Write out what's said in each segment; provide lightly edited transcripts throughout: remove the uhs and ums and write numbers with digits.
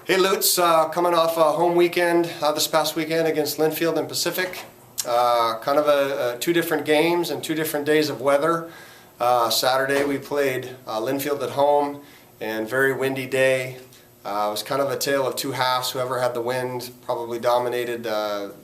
Hey Lutz, coming off a home weekend this past weekend against Linfield and Pacific. Kind of two different games and 2 different days of weather. Saturday we played Linfield at home and very windy day. It was kind of a tale of 2 halves. Whoever had the wind probably dominated the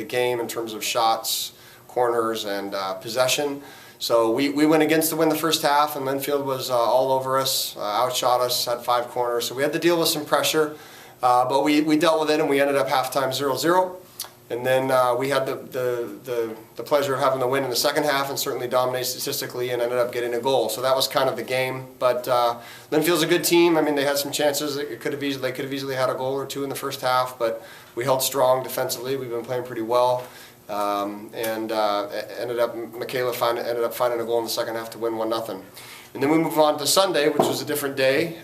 game in terms of shots, corners, and possession. So we went against the wind the first half, and Linfield was all over us, outshot us, had 5 corners. So we had to deal with some pressure, but we dealt with it, and we ended up halftime 0-0. And then we had the pleasure of having the win in the second half and certainly dominated statistically and ended up getting a goal. So that was kind of the game. But Linfield's a good team. I mean, they had some chances. They could have easily had a goal or 2 in the first half, but we held strong defensively. We've been playing pretty well. Michaela ended up finding a goal in the second half to win 1-0. And then we move on to Sunday, which was a different day.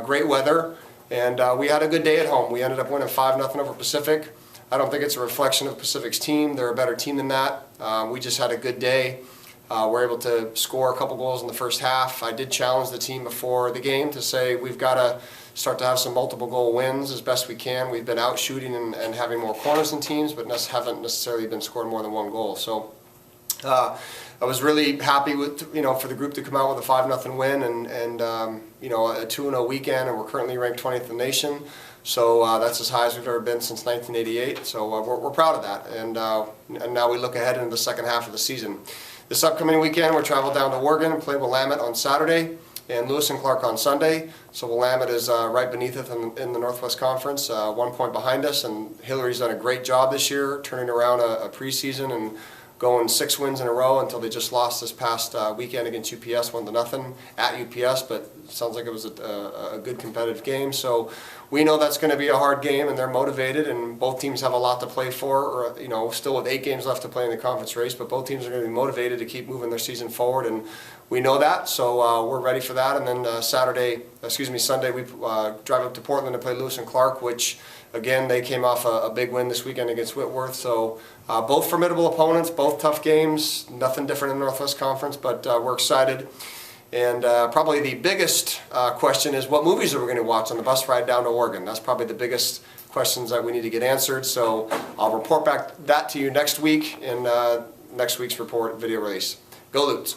Great weather, and we had a good day at home. We ended up winning 5-0 over Pacific. I don't think it's a reflection of Pacific's team. They're a better team than that. We just had a good day. We're able to score a couple goals in the first half. I did challenge the team before the game to say we've got to start to have some multiple goal wins as best we can. We've been out shooting and having more corners than teams, but haven't necessarily been scoring more than 1 goal. So I was really happy with for the group to come out with a 5-0 win and a 2-0 weekend, and we're currently ranked 20th in the nation. So that's as high as we've ever been since 1988. So we're proud of that, and now we look ahead into the second half of the season. This upcoming weekend, we'll travel down to Oregon and play Willamette on Saturday and Lewis and Clark on Sunday. So Willamette is right beneath us in the Northwest Conference, 1 point behind us, and Hillary's done a great job this year turning around a preseason and going 6 wins in a row until they just lost this past weekend against UPS 1-0 at UPS, but it sounds like it was a good competitive game. So we know that's going to be a hard game, and they're motivated, and both teams have a lot to play for, still with 8 games left to play in the conference race, but both teams are going to be motivated to keep moving their season forward, and we know that, so we're ready for that. And then Sunday, we drive up to Portland to play Lewis and Clark, which, again, they came off a big win this weekend against Whitworth. So both formidable opponents, both tough games, nothing different in the Northwest Conference, but we're excited. And probably the biggest question is, what movies are we going to watch on the bus ride down to Oregon? That's probably the biggest questions that we need to get answered. So I'll report back that to you next week in next week's report video release. Go Lutz!